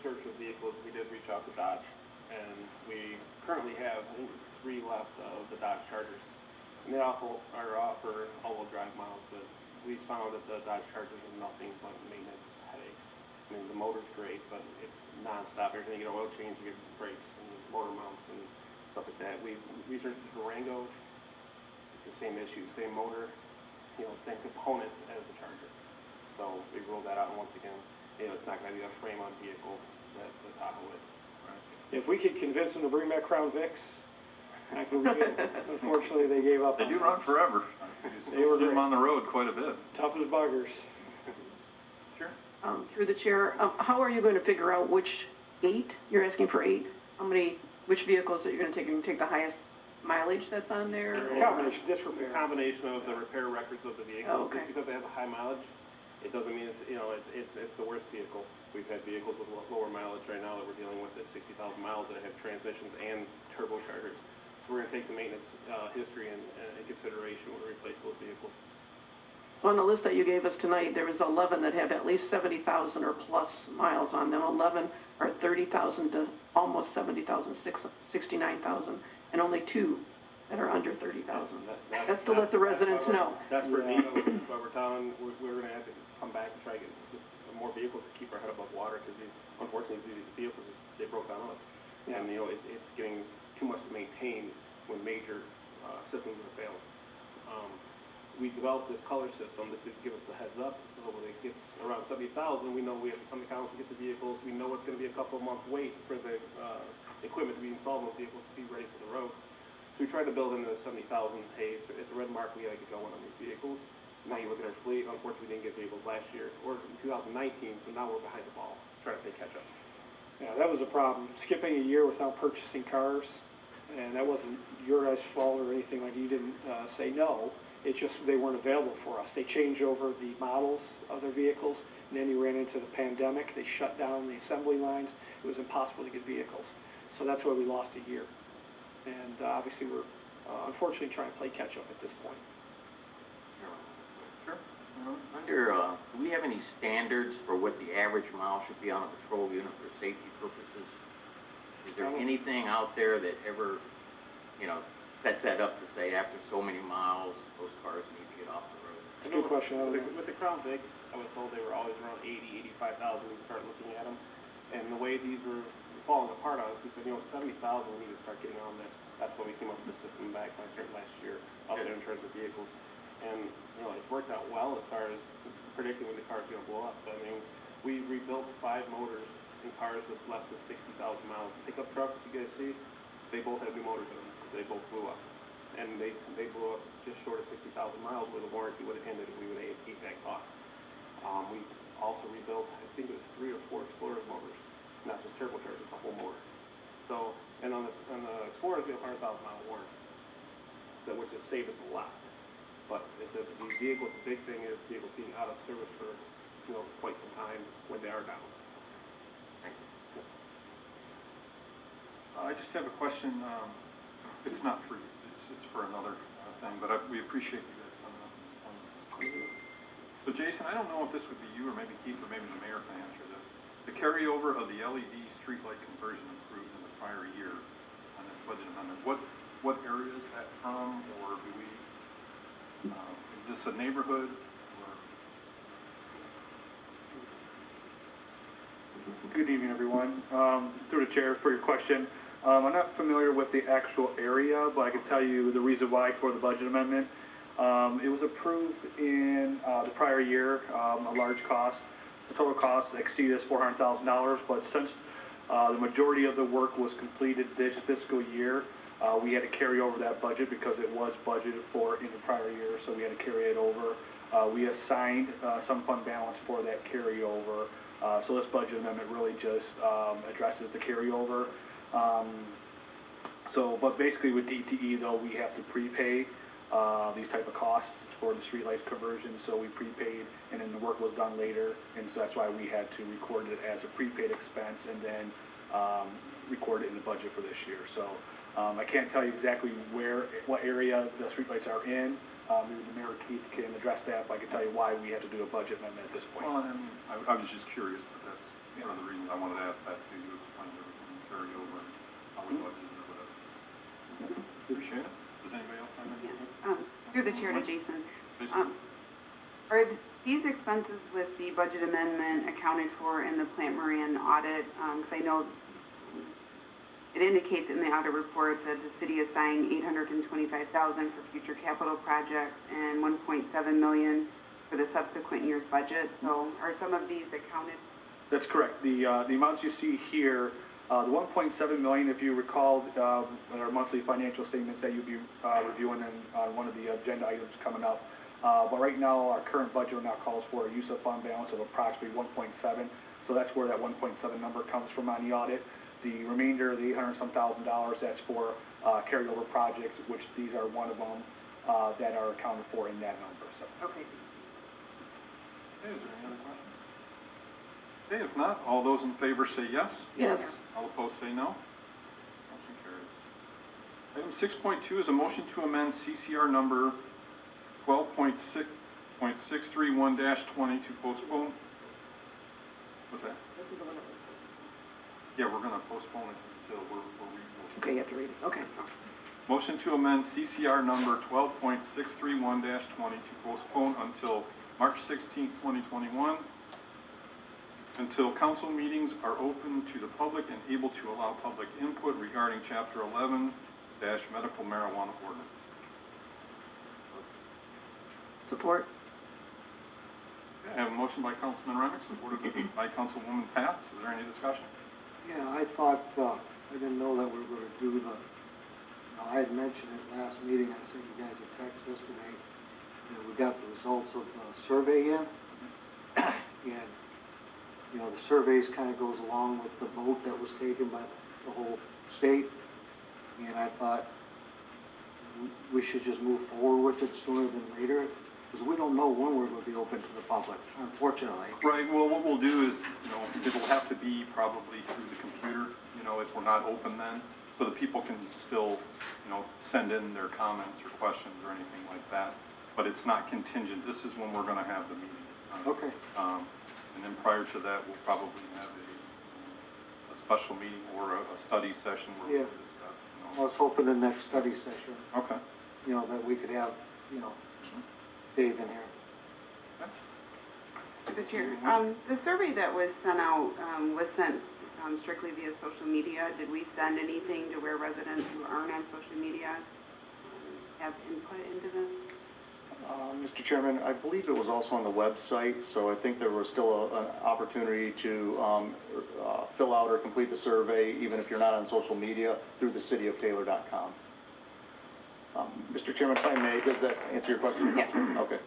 search of vehicles, we did reach out to Dodge, and we currently have, I think, 3 left of the Dodge Chargers. And they offer all-wheel drive miles, but we found that the Dodge Chargers are nothing but maintenance headaches. I mean, the motor's great, but it's non-stop. Every time you get an oil change, you get brakes and motor mounts and stuff like that. We researched the Durango. It's the same issue, same motor, same components as the Charger. So we ruled that out, and once again, it's not going to be a frame-on vehicle that the Tahoe is. If we could convince them to bring back Crown Vics, I can begin. Unfortunately, they gave up. They do run forever. They were see them on the road quite a bit. Tough as buggers. Sure. Through the chair, how are you going to figure out which 8? You're asking for 8. Which vehicles that you're going to take? You're going to take the highest mileage that's on there? Combination, disrepair. Combination of the repair records of the vehicle. Oh, okay. Just because they have a high mileage, it doesn't mean it's the worst vehicle. We've had vehicles with lower mileage right now that we're dealing with at 60,000 miles that have transmissions and turbochargers. So we're going to take the maintenance history in consideration when we replace those vehicles. So on the list that you gave us tonight, there was 11 that have at least 70,000 or plus miles on them. 11 are 30,000 to almost 70,000, 69,000, and only 2 that are under 30,000. That's to let the residents know. Desperate need. That's why we're telling we're going to have to come back and try to get more vehicles to keep our head above water, because unfortunately these vehicles, they broke down on us. Yeah. And it's getting too much to maintain when major systems have failed. We developed this color system that to give us the heads up. So when it gets around 70,000, we know we have to come to Congress to get the vehicles. We know it's going to be a couple of months wait for the equipment to be installed in those vehicles to be ready for the road. So we tried to build into the 70,000. Hey, it's a red mark we got to get going on these vehicles. Now you look at our fleet. Unfortunately, we didn't get vehicles last year or in 2019, so now we're behind the ball, trying to play catch up. Yeah, that was a problem. Skipping a year without purchasing cars, and that wasn't your guys' fault or anything. Like, you didn't say no. It's just they weren't available for us. They changed over the models of their vehicles, and then you ran into the pandemic. They shut down the assembly lines. It was impossible to get vehicles. So that's why we lost a year. And obviously we're unfortunately trying to play catch up at this point. Sure. Do we have any standards for what the average mile should be on a patrol unit for safety purposes? Is there anything out there that ever, sets that up to say after so many miles, those cars need to get off the road? That's a good question. With the Crown Vics, I was told they were always around 80, 85,000 when we started looking at them. And the way these were falling apart on us, we said, 70,000, we need to start getting on this. That's when we came up with the system back when I started last year up there in terms of vehicles. And, it's worked out well as far as predicting when the car's going to blow up. I mean, we rebuilt 5 motors in cars with less than 60,000 miles. Pickup trucks, you guys see, they both had new motors in them. They both blew up. And they blew up just short of 60,000 miles where the warranty would have ended if we would have eat that cost. We also rebuilt, I think it was 3 or 4 Explorer motors, not just turbochargers, the whole motor. So, and on the Explorers, we have 100,000 mile warranty, which has saved us a lot. But these vehicles, the big thing is vehicles being out of service for quite some time when they are down. Thank you. I just have a question. It's not for you. It's for another thing, but we appreciate you guys coming up on this. So Jason, I don't know if this would be you or maybe Keith or maybe the mayor can answer this. The carryover of the LED streetlight conversion approved in the prior year on this budget amendment, what area is that from, or do we, is this a neighborhood? Good evening, everyone. Through the chair for your question. I'm not familiar with the actual area, but I can tell you the reason why for the budget amendment. It was approved in the prior year, a large cost. The total cost exceeded $400,000, but since the majority of the work was completed this fiscal year, we had to carry over that budget because it was budgeted for in the prior year, so we had to carry it over. We assigned some fund balance for that carryover. So this budget amendment really just addresses the carryover. But basically with DTE though, we have to prepay these type of costs for the streetlights conversion. So we prepaid, and then the work was done later, and so that's why we had to record it as a prepaid expense and then record it in the budget for this year. So I can't tell you exactly what area the streetlights are in. Maybe the mayor Keith can address that, but I can tell you why we had to do a budget amendment at this point. Well, and I was just curious, but that's one of the reasons I wanted to ask that too, you explained everything, carry over, how we budgeted or whatever. Appreciate it. Does anybody else have anything? Through the chair to Jason. Jason? Are these expenses with the budget amendment accounted for in the Plant Moran audit? Because I know it indicates in the audit report that the city assigned $825,000 for future capital projects and $1.7 million for the subsequent year's budget. So are some of these accounted? That's correct. The amounts you see here, the 1.7 million, if you recall, in our monthly financial statements that you'll be reviewing on one of the agenda items coming up. But right now, our current budget now calls for a use of fund balance of approximately 1.7. So that's where that 1.7 number comes from on the audit. The remainder, the $800-some thousand, that's for carryover projects, which these are one of them that are accounted for in that number. So. Okay. Okay, is there any other questions? Okay, if not, all those in favor say yes. Yes. All opposed say no. Motion carries. Item 6.2 is a motion to amend CCR number 12.631-20 to postpone. What's that? Yeah, we're gonna postpone it until we're Okay, you have to read it, okay. Motion to amend CCR number 12.631-20 to postpone until March 16, 2021, until council meetings are open to the public and able to allow public input regarding Chapter 11 medical marijuana ordinance. Support? Okay, I have a motion by Councilman Remick, supported by Councilwoman Pats. Is there any discussion? Yeah, I thought, I didn't know that we were going to do the, I had mentioned it last meeting, I sent you guys a text yesterday, and we got the results of the survey in, and, you know, the surveys kind of goes along with the vote that was taken by the whole state, and I thought we should just move forward with it sooner than later, because we don't know when we're going to be open to the public, unfortunately. Right, well, what we'll do is, you know, it'll have to be probably through the computer, you know, if we're not open then, so that people can still, you know, send in their comments or questions or anything like that. But it's not contingent. This is when we're going to have the meeting. Okay. And then prior to that, we'll probably have a special meeting or a study session where we'll discuss, you I know. was hoping the next study session, Okay. you know, that we could have, you know, Dave in here. The chair, the survey that was sent out was sent strictly via social media. Did we send anything to where residents who aren't on social media have input into this? Mr. Chairman, I believe it was also on the website, so I think there was still an opportunity to fill out or complete the survey, even if you're not on social media, through the cityoftaylor.com. Mr. Chairman, if I may, does that answer your question? Yes. Okay.